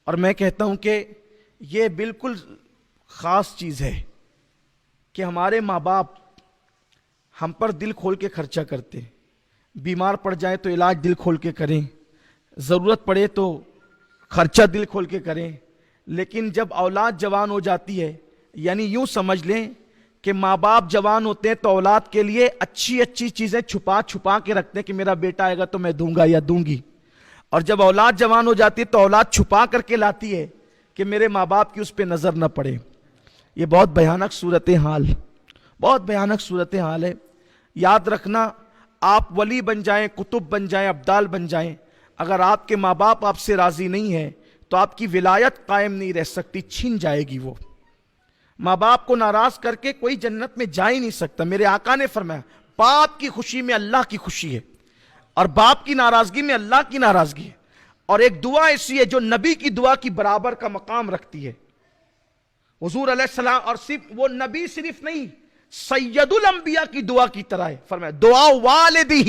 اور میں کہتا ہوں کہ یہ بالکل خاص چیز ہے کہ ہمارے ماں باپ ہم پر دل کھول کے خرچہ کرتے، بیمار پڑ جائیں تو علاج دل کھول کے کریں، ضرورت پڑے تو خرچہ دل کھول کے کریں، لیکن جب اولاد جوان ہو جاتی ہے، یعنی یوں سمجھ لیں کہ ماں باپ جوان ہوتے ہیں تو اولاد کے لیے اچھی اچھی چیزیں چھپا چھپا کے رکھتے ہیں کہ میرا بیٹا آئے گا تو میں دوں گا یا دوں گی، اور جب اولاد جوان ہو جاتی ہے تو اولاد چھپا کر کے لاتی ہے کہ میرے ماں باپ کی اس پہ نظر نہ پڑے۔ یہ بہت بھیانک صورتحال، بہت بھیانک صورتحال ہے۔ یاد رکھنا، آپ ولی بن جائیں، کتب بن جائیں، ابدال بن جائیں، اگر آپ کے ماں باپ آپ سے راضی نہیں ہیں تو آپ کی ولایت قائم نہیں رہ سکتی، چھن جائے گی وہ۔ ماں باپ کو ناراض کر کے کوئی جنت میں جا ہی نہیں سکتا۔ میرے آقا نے فرمایا باپ کی خوشی میں اللہ کی خوشی ہے، اور باپ کی ناراضگی میں اللہ کی ناراضگی ہے۔ اور ایک دعا ایسی ہے جو نبی کی دعا کی برابر کا مقام رکھتی ہے، حضور علیہ السلام، اور صرف وہ نبی صرف نہیں، سید الانبیاء کی دعا کی طرح ہے۔ فرمایا دعا والدہ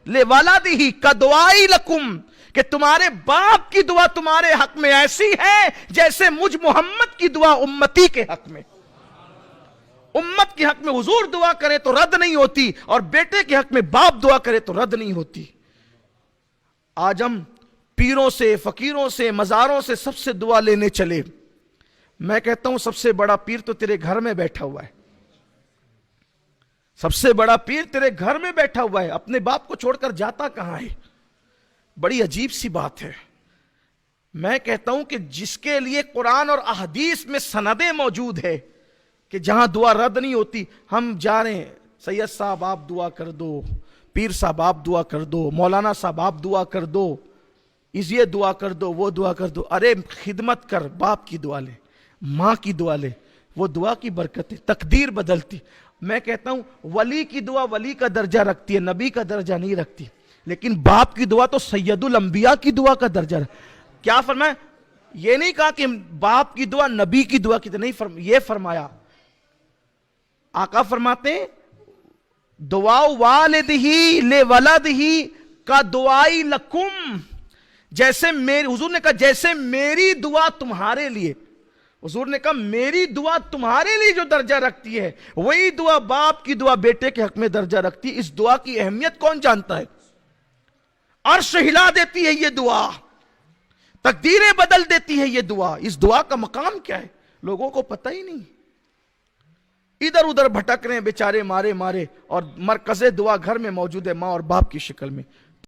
لولدہ کدعائی لکم، کہ تمہارے باپ کی دعا تمہارے حق میں ایسی ہے جیسے مجھ محمد کی دعا امتی کے حق میں۔ امت کے حق میں حضور دعا کرے تو رد نہیں ہوتی، اور بیٹے کے حق میں باپ دعا کرے تو رد نہیں ہوتی۔ آج ہم پیروں سے، فقیروں سے، مزاروں سے سب سے دعا لینے چلے۔ میں کہتا ہوں سب سے بڑا پیر تو تیرے گھر میں بیٹھا ہوا ہے، سب سے بڑا پیر تیرے گھر میں بیٹھا ہوا ہے، اپنے باپ کو چھوڑ کر جاتا کہاں ہے؟ بڑی عجیب سی بات ہے۔ میں کہتا ہوں کہ جس کے لیے قرآن اور احادیث میں سندیں موجود ہے کہ جہاں دعا رد نہیں ہوتی، ہم جا رہے ہیں، سید صاحب آپ دعا کر دو، پیر صاحب آپ دعا کر دو، مولانا صاحب آپ دعا کر دو، یہ دعا کر دو، وہ دعا کر دو۔ ارے خدمت کر، باپ کی دعا لے، ماں کی دعا لے، وہ دعا کی برکت ہے، تقدیر بدلتی۔ میں کہتا ہوں ولی کی دعا ولی کا درجہ رکھتی ہے، نبی کا درجہ نہیں رکھتی، لیکن باپ کی دعا تو سید الانبیاء کی دعا کا درجہ رکھتی۔ کیا فرمایا؟ یہ نہیں کہا کہ باپ کی دعا نبی کی دعا کی طرح نہیں، یہ فرمایا، آقا فرماتے ہیں دعا والدہ لولدہ کا دعائی لکم، جیسے میری، حضور نے کہا جیسے میری دعا تمہارے لیے، حضور نے کہا میری دعا تمہارے لیے جو درجہ رکھتی ہے وہی دعا باپ کی دعا بیٹے کے حق میں درجہ رکھتی ہے۔ اس دعا کی اہمیت کون جانتا ہے؟ عرش ہلا دیتی ہے یہ دعا، تقدیریں بدل دیتی ہے یہ دعا۔ اس دعا کا مقام کیا ہے لوگوں کو پتہ ہی نہیں، ادھر ادھر بھٹک رہے ہیں بیچارے مارے مارے، اور مرکز دعا گھر میں موجود ہے، ماں اور باپ کی شکل میں۔